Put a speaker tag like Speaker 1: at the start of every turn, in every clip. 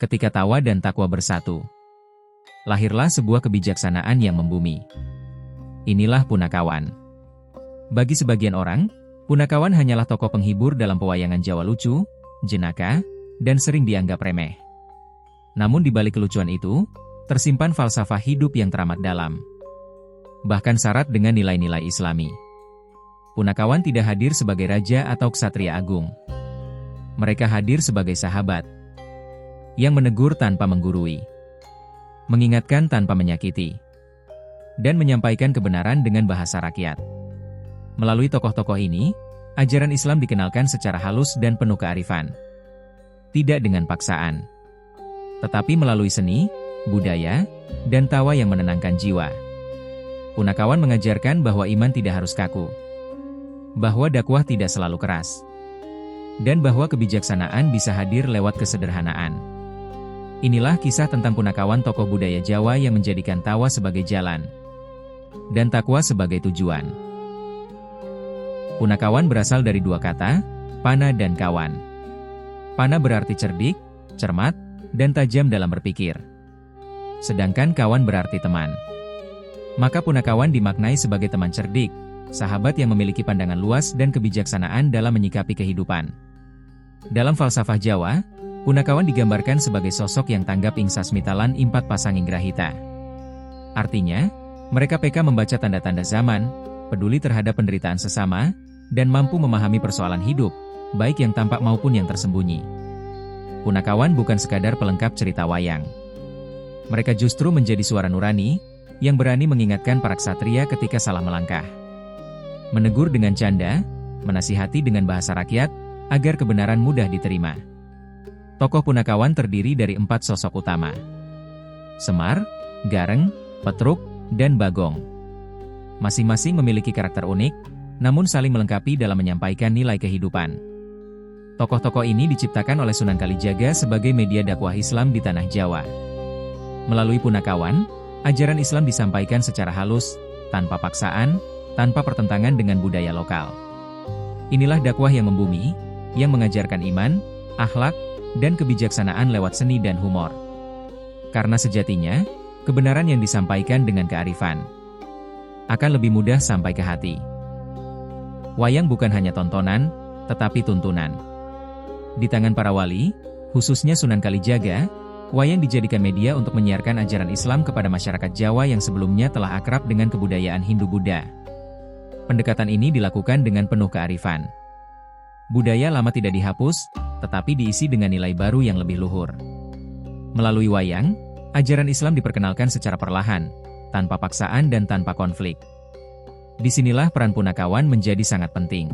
Speaker 1: Ketika tawa dan takwa bersatu, lahirlah sebuah kebijaksanaan yang membumi. Inilah Punakawan. Bagi sebagian orang, Punakawan hanyalah tokoh penghibur dalam pewayangan Jawa lucu, jenaka, dan sering dianggap remeh. Namun di balik kelucuan itu, tersimpan falsafah hidup yang teramat dalam. Bahkan syarat dengan nilai-nilai Islami. Punakawan tidak hadir sebagai raja atau ksatria agung. Mereka hadir sebagai sahabat yang menegur tanpa menggurui, mengingatkan tanpa menyakiti, dan menyampaikan kebenaran dengan bahasa rakyat. Melalui tokoh-tokoh ini, ajaran Islam dikenalkan secara halus dan penuh kearifan. Tidak dengan paksaan, tetapi melalui seni, budaya, dan tawa yang menenangkan jiwa. Punakawan mengajarkan bahwa iman tidak harus kaku, bahwa dakwah tidak selalu keras, dan bahwa kebijaksanaan bisa hadir lewat kesederhanaan. Inilah kisah tentang Punakawan, tokoh budaya Jawa yang menjadikan tawa sebagai jalan, dan takwa sebagai tujuan. Punakawan berasal dari dua kata, pana dan kawan. Pana berarti cerdik, cermat, dan tajam dalam berpikir. Sedangkan kawan berarti teman. Maka Punakawan dimaknai sebagai teman cerdik, sahabat yang memiliki pandangan luas dan kebijaksanaan dalam menyikapi kehidupan. Dalam falsafah Jawa, Punakawan digambarkan sebagai sosok yang tanggap ing sasmitalan impat pasang inggrahita. Artinya, mereka peka membaca tanda-tanda zaman, peduli terhadap penderitaan sesama, dan mampu memahami persoalan hidup, baik yang tampak maupun yang tersembunyi. Punakawan bukan sekadar pelengkap cerita wayang. Mereka justru menjadi suara nurani, yang berani mengingatkan para ksatria ketika salah melangkah. Menegur dengan canda, menasihati dengan bahasa rakyat, agar kebenaran mudah diterima. Tokoh Punakawan terdiri dari 4 sosok utama: Semar, Gareng, Petruk, dan Bagong. Masing-masing memiliki karakter unik, namun saling melengkapi dalam menyampaikan nilai kehidupan. Tokoh-tokoh ini diciptakan oleh Sunan Kalijaga sebagai media dakwah Islam di tanah Jawa. Melalui Punakawan, ajaran Islam disampaikan secara halus, tanpa paksaan, tanpa pertentangan dengan budaya lokal. Inilah dakwah yang membumi, yang mengajarkan iman, akhlak, dan kebijaksanaan lewat seni dan humor. Karena sejatinya, kebenaran yang disampaikan dengan kearifan akan lebih mudah sampai ke hati. Wayang bukan hanya tontonan, tetapi tuntunan. Di tangan para wali, khususnya Sunan Kalijaga, wayang dijadikan media untuk menyiarkan ajaran Islam kepada masyarakat Jawa yang sebelumnya telah akrab dengan kebudayaan Hindu-Buddha. Pendekatan ini dilakukan dengan penuh kearifan. Budaya lama tidak dihapus, tetapi diisi dengan nilai baru yang lebih luhur. Melalui wayang, ajaran Islam diperkenalkan secara perlahan, tanpa paksaan dan tanpa konflik. Disinilah peran Punakawan menjadi sangat penting.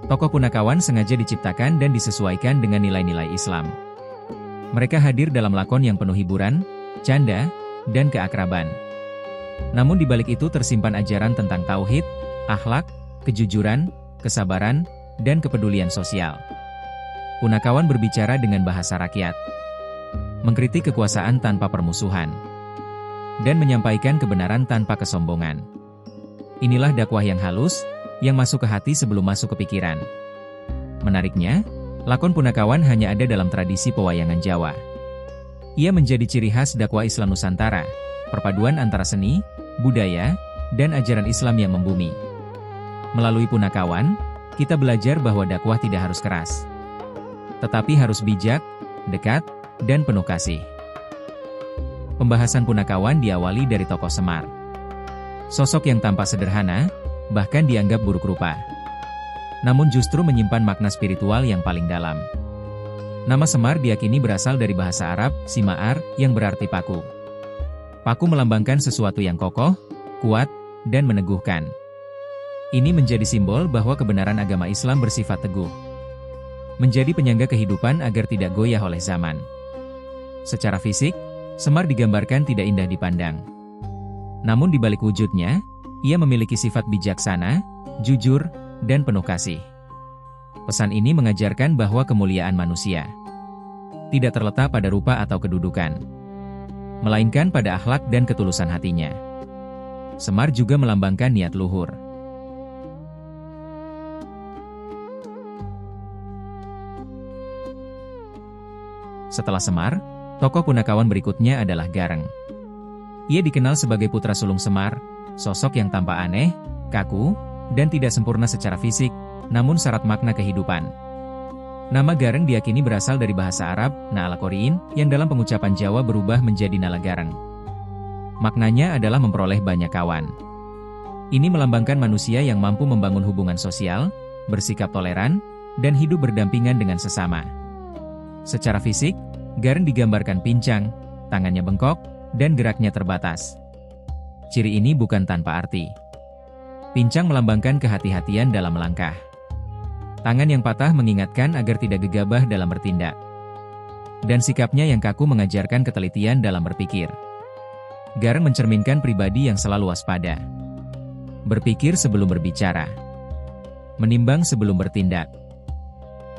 Speaker 1: Tokoh Punakawan sengaja diciptakan dan disesuaikan dengan nilai-nilai Islam. Mereka hadir dalam lakon yang penuh hiburan, canda, dan keakraban. Namun di balik itu tersimpan ajaran tentang tauhid, akhlak, kejujuran, kesabaran, dan kepedulian sosial. Punakawan berbicara dengan bahasa rakyat, mengkritik kekuasaan tanpa permusuhan, dan menyampaikan kebenaran tanpa kesombongan. Inilah dakwah yang halus, yang masuk ke hati sebelum masuk ke pikiran. Menariknya, lakon Punakawan hanya ada dalam tradisi pewayangan Jawa. Ia menjadi ciri khas dakwah Islam Nusantara, perpaduan antara seni, budaya, dan ajaran Islam yang membumi. Melalui Punakawan, kita belajar bahwa dakwah tidak harus keras, tetapi harus bijak, dekat, dan penuh kasih. Pembahasan Punakawan diawali dari tokoh Semar. Sosok yang tampak sederhana, bahkan dianggap buruk rupa, namun justru menyimpan makna spiritual yang paling dalam. Nama Semar diyakini berasal dari bahasa Arab, sima'ar, yang berarti paku. Paku melambangkan sesuatu yang kokoh, kuat, dan meneguhkan. Ini menjadi simbol bahwa kebenaran agama Islam bersifat teguh, menjadi penyangga kehidupan agar tidak goyah oleh zaman. Secara fisik, Semar digambarkan tidak indah dipandang. Namun di balik wujudnya, ia memiliki sifat bijaksana, jujur, dan penuh kasih. Pesan ini mengajarkan bahwa kemuliaan manusia tidak terletak pada rupa atau kedudukan, melainkan pada akhlak dan ketulusan hatinya. Semar juga melambangkan niat luhur. Setelah Semar, tokoh punakawan berikutnya adalah Gareng. Ia dikenal sebagai putra sulung Semar, sosok yang tampak aneh, kaku, dan tidak sempurna secara fisik, namun syarat makna kehidupan. Nama Gareng diyakini berasal dari bahasa Arab, Na'ala Qori'in, yang dalam pengucapan Jawa berubah menjadi Nala Gareng. Maknanya adalah memperoleh banyak kawan. Ini melambangkan manusia yang mampu membangun hubungan sosial, bersikap toleran, dan hidup berdampingan dengan sesama. Secara fisik, Gareng digambarkan pincang, tangannya bengkok, dan geraknya terbatas. Ciri ini bukan tanpa arti. Pincang melambangkan kehati-hatian dalam melangkah. Tangan yang patah mengingatkan agar tidak gegabah dalam bertindak. Dan sikapnya yang kaku mengajarkan ketelitian dalam berpikir. Gareng mencerminkan pribadi yang selalu waspada. Berpikir sebelum berbicara. Menimbang sebelum bertindak.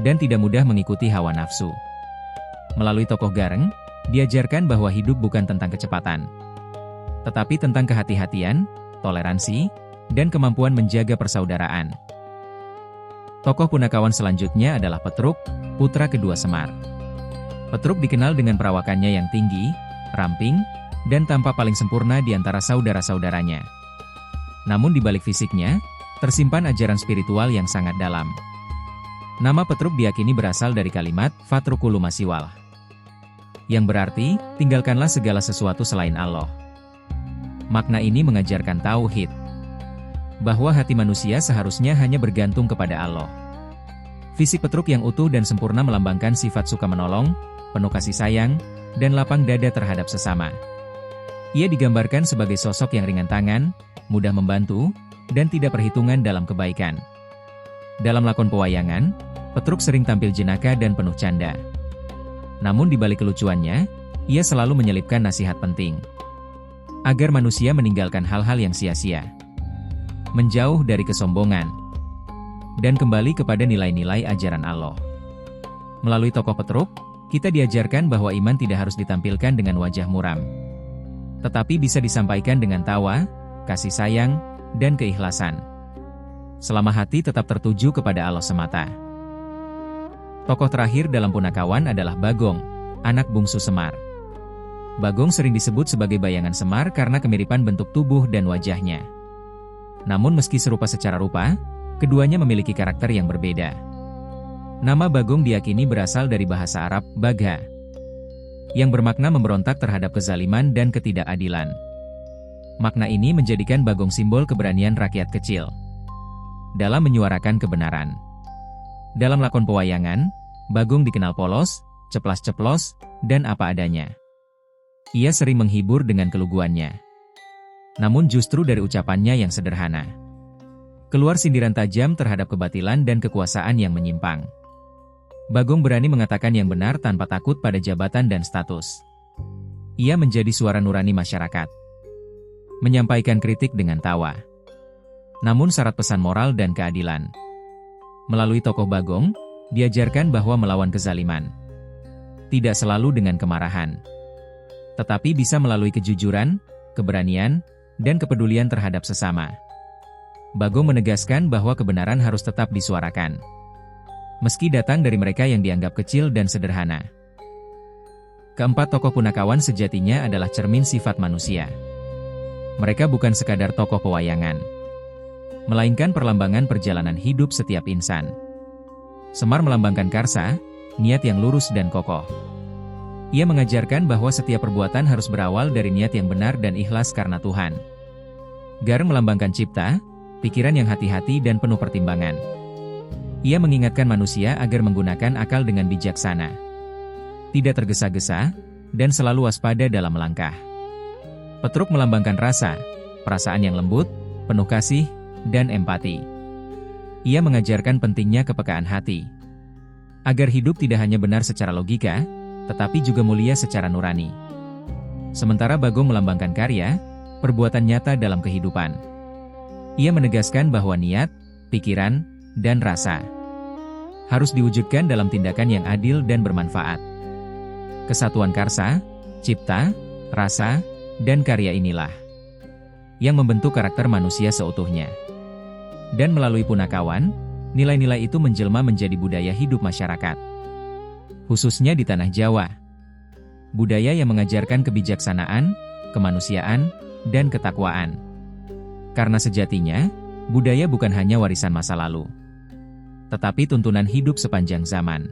Speaker 1: Dan tidak mudah mengikuti hawa nafsu. Melalui tokoh Gareng, diajarkan bahwa hidup bukan tentang kecepatan. Tetapi tentang kehati-hatian, toleransi, dan kemampuan menjaga persaudaraan. Tokoh punakawan selanjutnya adalah Petruk, putra kedua Semar. Petruk dikenal dengan perawakannya yang tinggi, ramping, dan tampak paling sempurna di antara saudara-saudaranya. Namun di balik fisiknya, tersimpan ajaran spiritual yang sangat dalam. Nama Petruk diyakini berasal dari kalimat Fatrukulu Masiwal, yang berarti, tinggalkanlah segala sesuatu selain Allah. Makna ini mengajarkan tauhid, bahwa hati manusia seharusnya hanya bergantung kepada Allah. Fisik Petruk yang utuh dan sempurna melambangkan sifat suka menolong, penuh kasih sayang, dan lapang dada terhadap sesama. Ia digambarkan sebagai sosok yang ringan tangan, mudah membantu, dan tidak perhitungan dalam kebaikan. Dalam lakon pewayangan, Petruk sering tampil jenaka dan penuh canda. Namun di balik kelucuannya, ia selalu menyelipkan nasihat penting. Agar manusia meninggalkan hal-hal yang sia-sia. Menjauh dari kesombongan, dan kembali kepada nilai-nilai ajaran Allah. Melalui tokoh Petruk, kita diajarkan bahwa iman tidak harus ditampilkan dengan wajah muram, tetapi bisa disampaikan dengan tawa, kasih sayang, dan keikhlasan. Selama hati tetap tertuju kepada Allah semata. Tokoh terakhir dalam punakawan adalah Bagong, anak bungsu Semar. Bagong sering disebut sebagai bayangan Semar karena kemiripan bentuk tubuh dan wajahnya. Namun meski serupa secara rupa, keduanya memiliki karakter yang berbeda. Nama Bagong diyakini berasal dari bahasa Arab, Bagha, yang bermakna memberontak terhadap kezaliman dan ketidakadilan. Makna ini menjadikan Bagong simbol keberanian rakyat kecil dalam menyuarakan kebenaran. Dalam lakon pewayangan, Bagong dikenal polos, ceplas-ceplos, dan apa adanya. Ia sering menghibur dengan keluguannya. Namun justru dari ucapannya yang sederhana, keluar sindiran tajam terhadap kebatilan dan kekuasaan yang menyimpang. Bagong berani mengatakan yang benar tanpa takut pada jabatan dan status. Ia menjadi suara nurani masyarakat. Menyampaikan kritik dengan tawa. Namun syarat pesan moral dan keadilan. Melalui tokoh Bagong, diajarkan bahwa melawan kezaliman tidak selalu dengan kemarahan, tetapi bisa melalui kejujuran, keberanian, dan kepedulian terhadap sesama. Bagong menegaskan bahwa kebenaran harus tetap disuarakan, meski datang dari mereka yang dianggap kecil dan sederhana. Keempat tokoh punakawan sejatinya adalah cermin sifat manusia. Mereka bukan sekadar tokoh pewayangan, melainkan perlambangan perjalanan hidup setiap insan. Semar melambangkan karsa, niat yang lurus dan kokoh. Ia mengajarkan bahwa setiap perbuatan harus berawal dari niat yang benar dan ikhlas karena Tuhan. Gareng melambangkan cipta, pikiran yang hati-hati dan penuh pertimbangan. Ia mengingatkan manusia agar menggunakan akal dengan bijaksana, tidak tergesa-gesa, dan selalu waspada dalam melangkah. Petruk melambangkan rasa, perasaan yang lembut, penuh kasih, dan empati. Ia mengajarkan pentingnya kepekaan hati, agar hidup tidak hanya benar secara logika, tetapi juga mulia secara nurani. Sementara Bagong melambangkan karya, perbuatan nyata dalam kehidupan. Ia menegaskan bahwa niat, pikiran, dan rasa harus diwujudkan dalam tindakan yang adil dan bermanfaat. Kesatuan karsa, cipta, rasa, dan karya inilah yang membentuk karakter manusia seutuhnya. Dan melalui punakawan, nilai-nilai itu menjelma menjadi budaya hidup masyarakat, khususnya di tanah Jawa, budaya yang mengajarkan kebijaksanaan, kemanusiaan, dan ketakwaan. Karena sejatinya, budaya bukan hanya warisan masa lalu, tetapi tuntunan hidup sepanjang zaman.